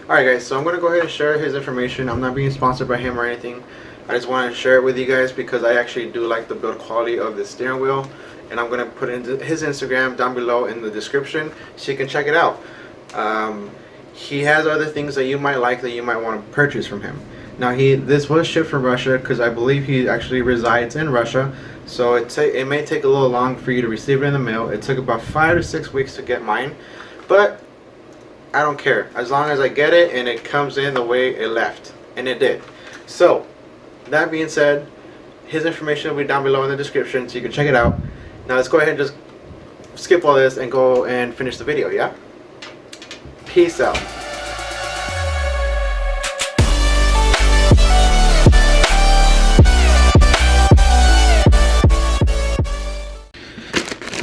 Alright guys, so I'm going to go ahead and share his information. I'm not being sponsored by him or anything. I just want to share it with you guys because I actually do like the build quality of the steering wheel. And I'm going to put his Instagram down below in the description so you can check it out. He has other things that you might like that you might want to purchase from him. Now this was shipped from Russia because I believe he actually resides in Russia. So it may take a little long for you to receive it in the mail. It took about 5 to 6 weeks to get mine. But I don't care as long as I get it and it comes in the way it left, and it did. So that being said, his information will be down below in the description so you can check it out. Now let's go ahead and just skip all this and go and finish the video. Yeah, peace out.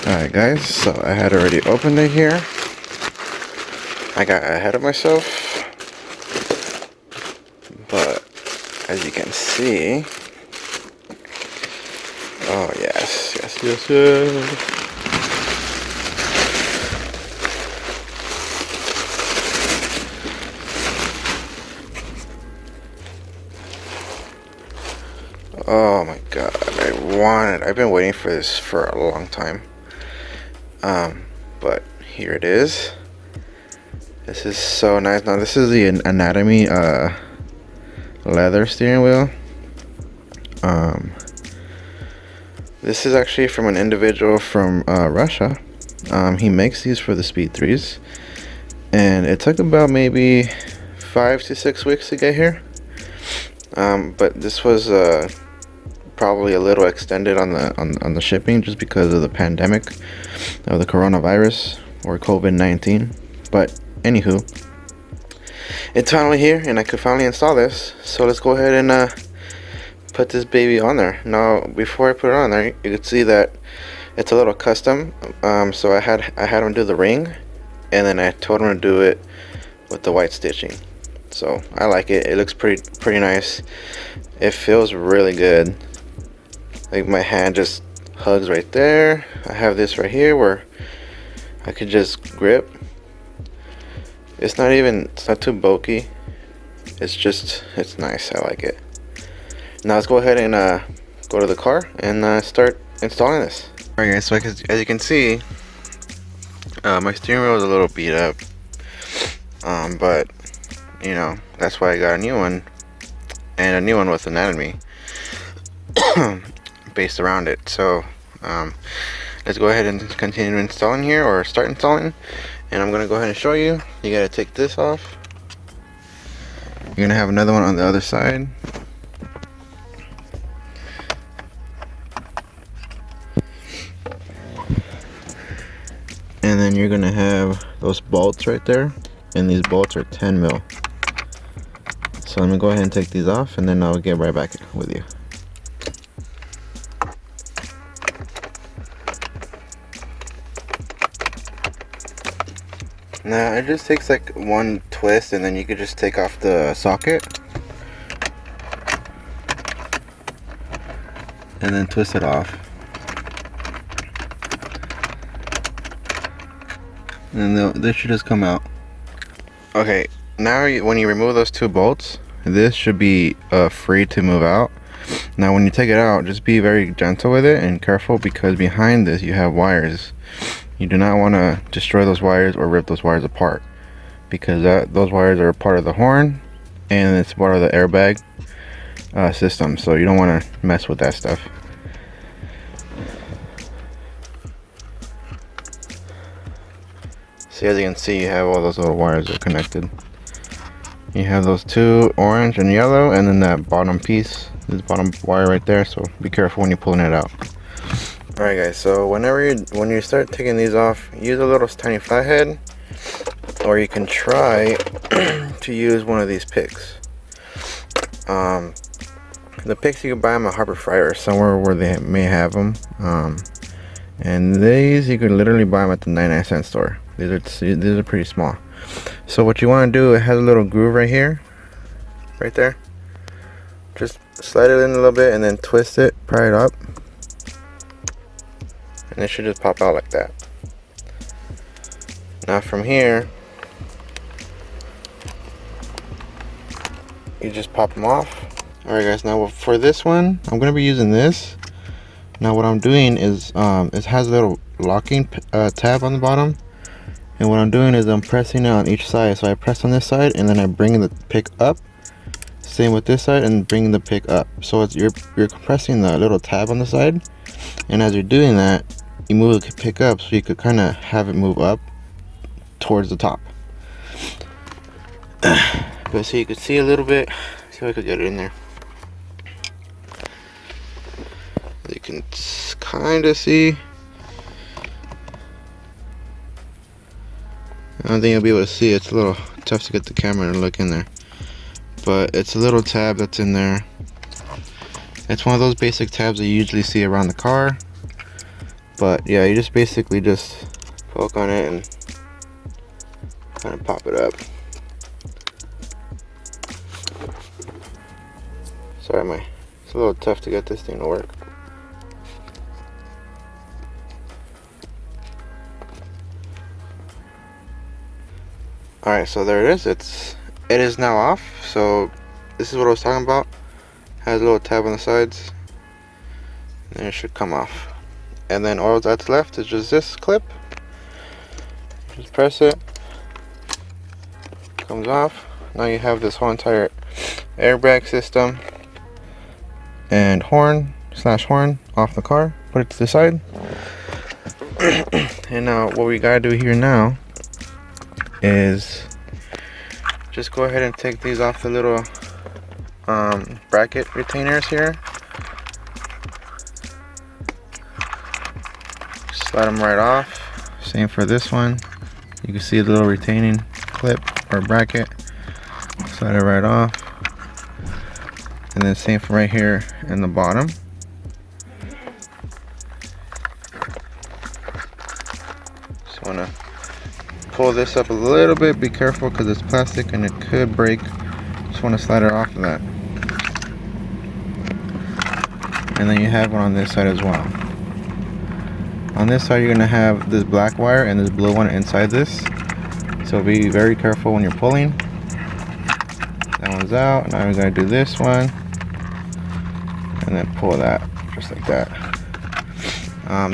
Alright guys, so I had already opened it here. I got ahead of myself, but as you can see, oh yes. Oh my god, I've been waiting for this for a long time. But here it is. This is so nice. Now this is the Anatomy leather steering wheel. This is actually from an individual from Russia. He makes these for the Speed 3s, and it took about maybe 5 to 6 weeks to get here. But this was probably a little extended on the shipping just because of the pandemic of the coronavirus or COVID-19. But anywho, it's finally here and I could finally install this. So let's go ahead and put this baby on there. Now before I put it on there, you can see that it's a little custom. So I had him do the ring, and then I told him to do it with the white stitching. So I like it. It looks pretty nice. It feels really good. Like my hand just hugs right there. I have this right here where I could just grip. It's not too bulky. It's nice. I like it. Now let's go ahead and go to the car and start installing this. Alright guys, so as you can see, my steering wheel is a little beat up. But you know, that's why I got a new one, and a new one with Anatomy based around it. So let's go ahead and continue installing here, or start installing. And I'm gonna go ahead and show you. You gotta take this off. You're gonna have another one on the other side. And then you're gonna have those bolts right there, and these bolts are 10 mil. So let me go ahead and take these off, and then I'll get right back with you. Now it just takes like one twist, and then you could just take off the socket and then twist it off, and this should just come out. Okay, now when you remove those two bolts, this should be free to move out. Now when you take it out, just be very gentle with it and careful, because behind this you have wires. You do not want to destroy those wires or rip those wires apart, because those wires are part of the horn and it's part of the airbag system, so you don't want to mess with that stuff. See, as you can see, you have all those little wires that are connected. You have those two, orange and yellow, and then that bottom piece, this bottom wire right there, so be careful when you're pulling it out. Alright guys, so when you start taking these off, use a little tiny flathead, or you can try to use one of these picks. The picks, you can buy them at Harbor Freight or somewhere where they may have them. And these you can literally buy them at the 99-cent store. These are pretty small. So what you want to do, it has a little groove right here, right there. Just slide it in a little bit and then twist it, pry it up, and it should just pop out like that. Now from here, you just pop them off. Alright guys, now for this one, I'm going to be using this. Now what I'm doing is, it has a little locking tab on the bottom. And what I'm doing is I'm pressing it on each side. So I press on this side and then I bring the pick up. Same with this side and bring the pick up. So it's you're compressing the little tab on the side. And as you're doing that, you move the pick up so you could kind of have it move up towards the top. But so you could see a little bit. See if I could get it in there. You can kind of see. I don't think you'll be able to see. It's a little tough to get the camera to look in there. But it's a little tab that's in there. It's one of those basic tabs that you usually see around the car. But yeah, you just basically just poke on it and kind of pop it up. Sorry, it's a little tough to get this thing to work. Alright, so there it is. It is now off. So this is what I was talking about. Has a little tab on the sides. And it should come off. And then all that's left is just this clip. Just press it. Comes off. Now you have this whole entire airbag system and horn off the car. Put it to the side. And now what we gotta do here now is just go ahead and take these off the little bracket retainers here. Slide them right off. Same for this one. You can see the little retaining clip or bracket. Slide it right off. And then same for right here in the bottom. Just want to pull this up a little bit. Be careful because it's plastic and it could break. Just want to slide it off of that. And then you have one on this side as well. On this side you're going to have this black wire and this blue one inside this. So be very careful when you're pulling. That one's out. Now we're going to do this one. And then pull that just like that.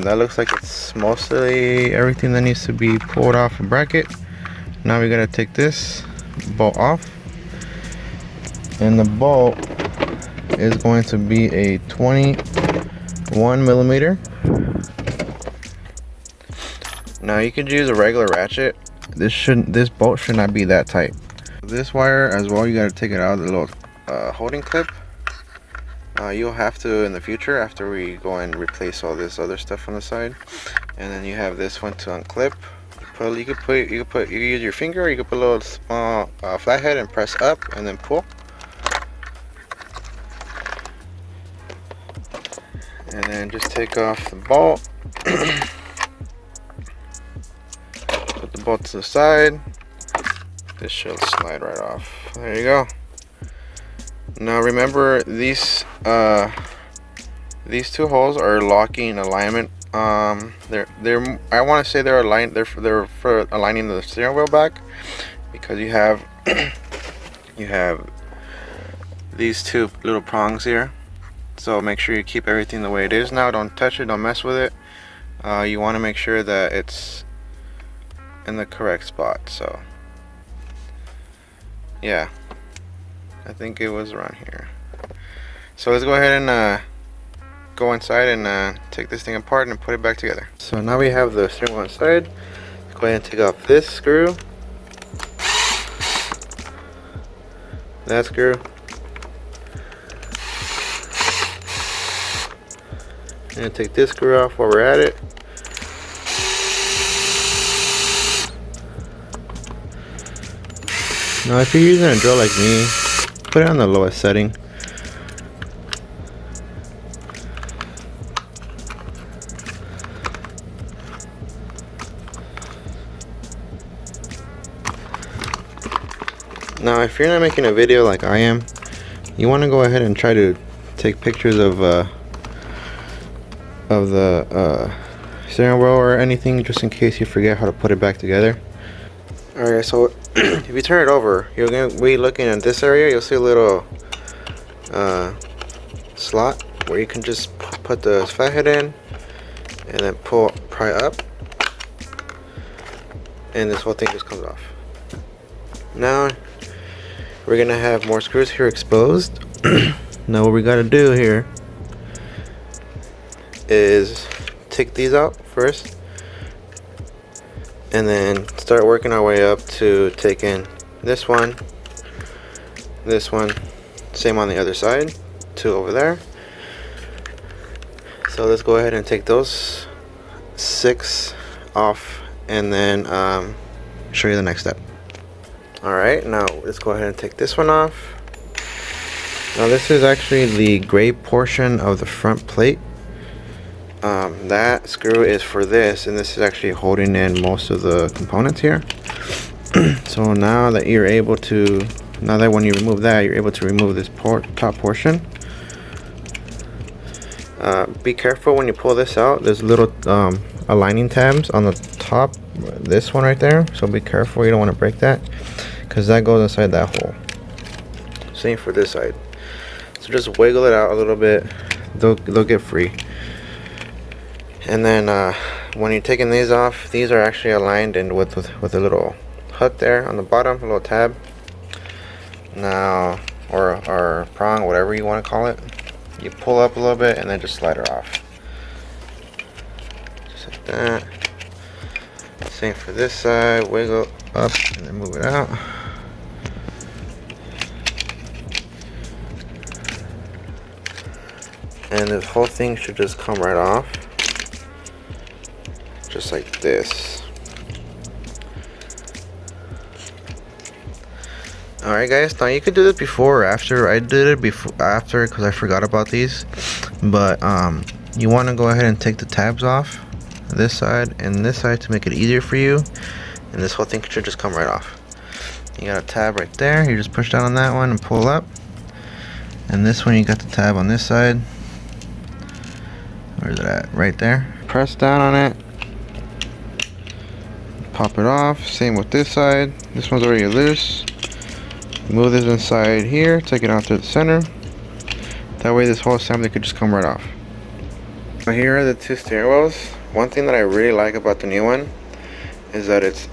That looks like it's mostly everything that needs to be pulled off a bracket. Now we're going to take this bolt off. And the bolt is going to be a 21 millimeter. Now you could use a regular ratchet. This bolt should not be that tight. This wire as well, you got to take it out of the little holding clip. You'll have to in the future after we go and replace all this other stuff on the side. And then you have this one to unclip. You could use your finger, or you could put a little small flathead and press up and then pull. And then just take off the bolt. Put the bolt to the side. This should slide right off. There you go. Now remember, these two holes are locking in alignment. They're I want to say they're aligned. They're for aligning the steering wheel back, because you have these two little prongs here. So make sure you keep everything the way it is now. Don't touch it. Don't mess with it. You want to make sure that it's in the correct spot. So yeah, I think it was around here. So let's go ahead and go inside and take this thing apart and put it back together. So now we have the steering wheel inside. Let's go ahead and take off this screw, that screw, and take this screw off while we're at it. Now if you're using a drill like me, put it on the lowest setting. Now if you're not making a video like I am, you want to go ahead and try to take pictures of the steering wheel or anything, just in case you forget how to put it back together. Alright, so if you turn it over, you're going to be looking at this area. You'll see a little slot where you can just put the fathead in and then pry up, and this whole thing just comes off. Now we're gonna have more screws here exposed. Now what we gotta do here is take these out first and then start working our way up to taking this one, same on the other side, 2 over there. So let's go ahead and take those 6 off and then show you the next step. Alright, now let's go ahead and take this one off. Now this is actually the gray portion of the front plate. That screw is for this, and this is actually holding in most of the components here. So now that you're able to, when you remove that, you're able to remove this top portion. Be careful when you pull this out. There's little aligning tabs on the top, this one right there, so be careful, you don't want to break that because that goes inside that hole. Same for this side. So just wiggle it out a little bit, they'll get free. And then when you're taking these off, these are actually aligned in with a little hook there on the bottom, a little tab. Now, or prong, whatever you want to call it. You pull up a little bit and then just slide her off. Just like that. Same for this side, wiggle up and then move it out. And this whole thing should just come right off. Just like this. Alright guys, now you can do this before or after. I did it after because I forgot about these. But you want to go ahead and take the tabs off this side and this side to make it easier for you. And this whole thing should just come right off. You got a tab right there. You just push down on that one and pull up. And this one you got the tab on this side. Where's it at? Right there. Press down on it. Pop it off. Same with this side. This one's already loose. Move this inside here. Take it out to the center. That way this whole assembly could just come right off. Now here are the 2 steering wheels. One thing that I really like about the new one is that it's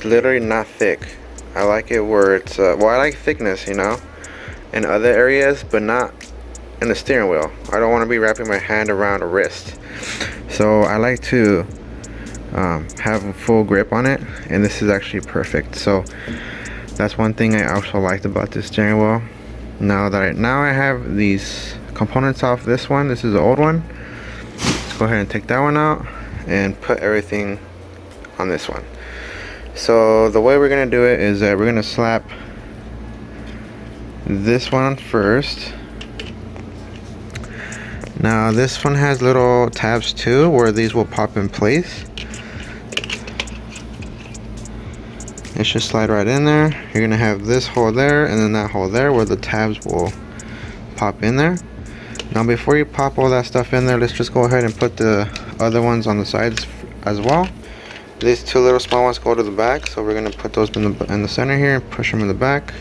literally not thick. I like it where it's well, I like thickness, you know, in other areas, but not in the steering wheel. I don't want to be wrapping my hand around a wrist, so I like to have a full grip on it, and this is actually perfect. So that's one thing I also liked about this steering wheel. Now I have these components off this one. This is the old one. Let's go ahead and take that one out and put everything on this one. So the way we're gonna do it is that we're gonna slap this one on first. Now this one has little tabs too, where these will pop in place. It should slide right in there. You're gonna have this hole there and then that hole there where the tabs will pop in there. Now before you pop all that stuff in there, let's just go ahead and put the other ones on the sides as well. These 2 little small ones go to the back, so we're gonna put those in the center here and push them in the back.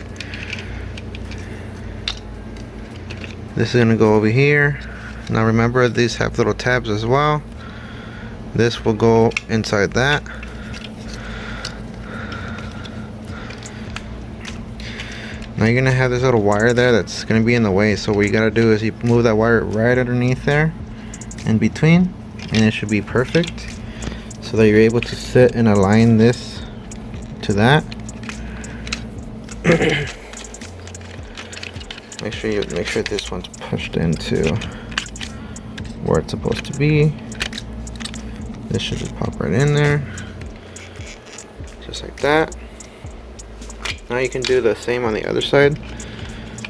This is gonna go over here. Now remember, these have little tabs as well. This will go inside that. Now you're gonna have this little wire there that's gonna be in the way, so what you gotta do is you move that wire right underneath there, in between, and it should be perfect, so that you're able to sit and align this to that. Make sure this one's pushed into where it's supposed to be. This should just pop right in there, just like that. Now you can do the same on the other side.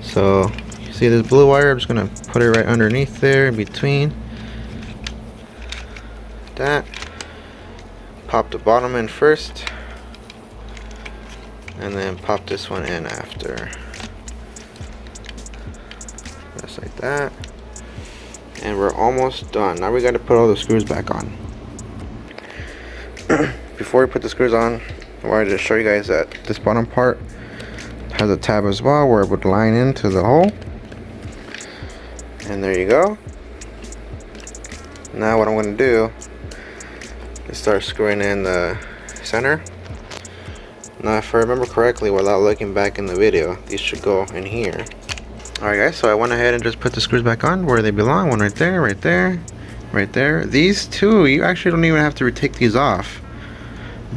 So you see this blue wire, I'm just gonna put it right underneath there in between that. Pop the bottom in first and then pop this one in after, just like that. And we're almost done. Now we got to put all the screws back on. before we put the screws on, I wanted to show you guys that this bottom part has a tab as well where it would line into the hole. And there you go. Now what I'm going to do is start screwing in the center. Now if I remember correctly, without looking back in the video, these should go in here. Alright guys, so I went ahead and just put the screws back on where they belong. One right there, right there, right there. These two, you actually don't even have to take these off,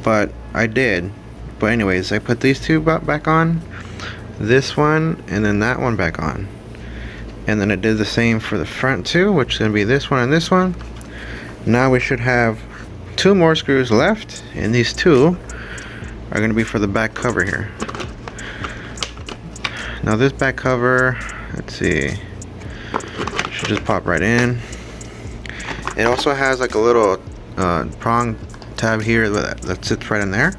but I did. But anyways, I put these two back on, this one, and then that one back on. And then I did the same for the front too, which is going to be this one and this one. Now we should have 2 more screws left, and these 2 are going to be for the back cover here. Now this back cover, let's see, should just pop right in. It also has like a little prong tab here that sits right in there.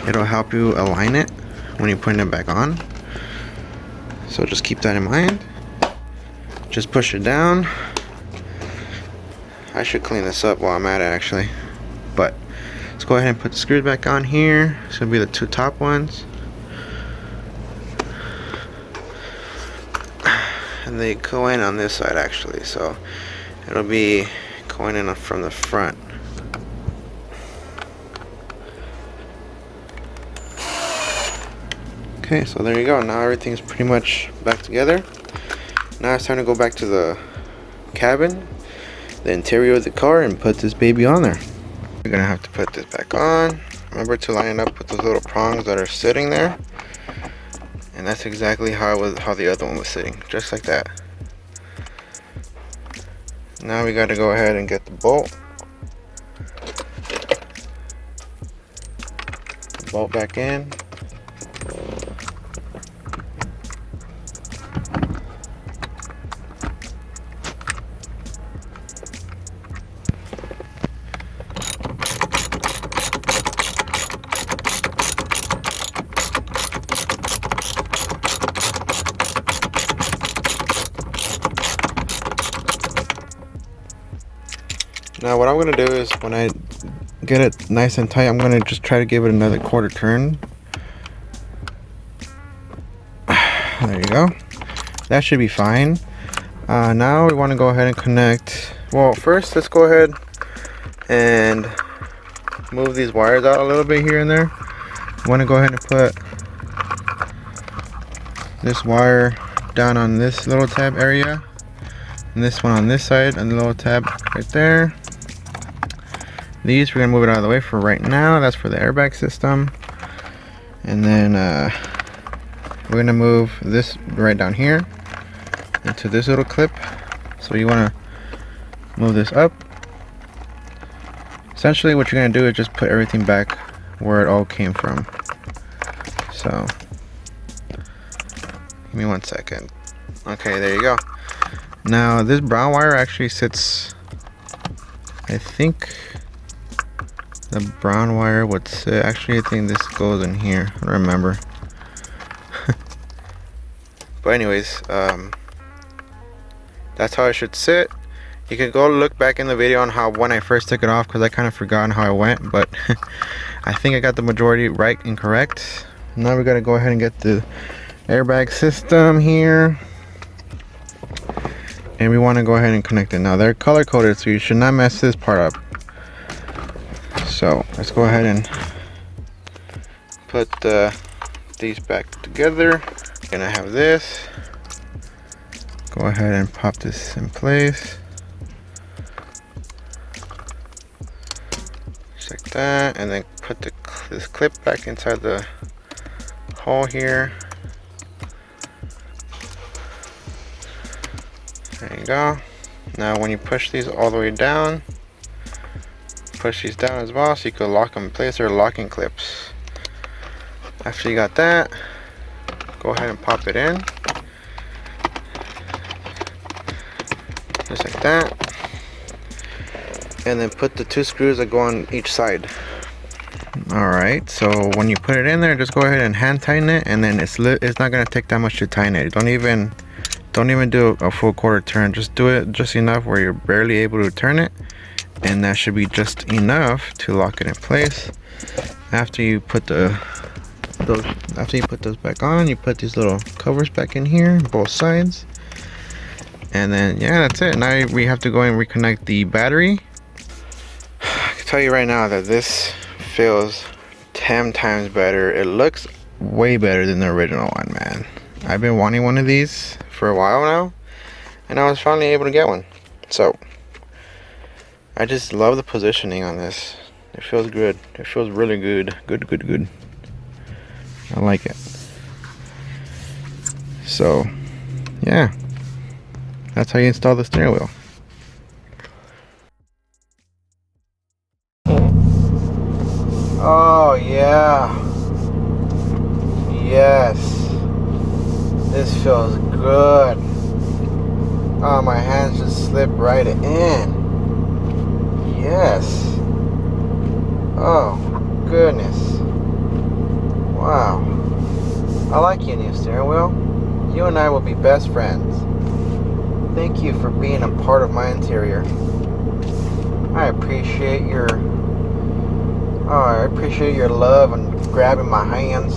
It'll help you align it when you're putting it back on. So just keep that in mind. Just push it down. I should clean this up while I'm at it actually. But let's go ahead and put the screws back on here. This will be the 2 top ones. And they go in on this side actually, so it'll be going in from the front. Okay, so there you go. Now everything's pretty much back together. Now it's time to go back to the cabin, the interior of the car, and put this baby on there. You're gonna have to put this back on. Remember to line it up with those little prongs that are sitting there. And that's exactly how the other one was sitting, just like that. Now we got to go ahead and get the bolt. Bolt back in. Now what I'm going to do is when I get it nice and tight, I'm going to just try to give it another quarter turn. There you go. That should be fine. Now we want to go ahead and connect. Well, first let's go ahead and move these wires out a little bit here and there. I want to go ahead and put this wire down on this little tab area, and this one on this side, and the little tab right there. These we're gonna move it out of the way for right now. That's for the airbag system. And then we're gonna move this right down here into this little clip. So you wanna move this up. Essentially what you're gonna do is just put everything back where it all came from. So give me 1 second. Okay, there you go. Now this brown wire actually sits, I think the brown wire would sit, actually I think this goes in here, I don't remember. But anyways, that's how it should sit. You can go look back in the video on how when I first took it off, because I kind of forgot how it went, but I think I got the majority right and correct. Now we got to go ahead and get the airbag system here, and we want to go ahead and connect it. Now they're color coded, so you should not mess this part up. So let's go ahead and put these back together. Gonna have this. Go ahead and pop this in place, just like that, and then put this clip back inside the hole here. There you go. Now when you push these all the way down, push these down as well so you can lock them in place. They're locking clips. After you got that, go ahead and pop it in. Just like that. And then put the 2 screws that go on each side. Alright, so when you put it in there, just go ahead and hand tighten it, and then it's not going to take that much to tighten it. Don't even do a full quarter turn. Just do it just enough where you're barely able to turn it, and that should be just enough to lock it in place. After you put those back on, you put these little covers back in here, both sides, and then yeah, that's it. Now we have to go and reconnect the battery. I can tell you right now that this feels 10 times better. It looks way better than the original one, man. I've been wanting one of these for a while now, and I was finally able to get one. So I just love the positioning on this. It feels good. It feels really good. Good. I like it. So yeah, that's how you install the steering wheel. Oh yeah. Yes. This feels good. Oh, my hands just slip right in. Yes. Oh, goodness. Wow. I like your new steering wheel. You and I will be best friends. Thank you for being a part of my interior. I appreciate your love and grabbing my hands.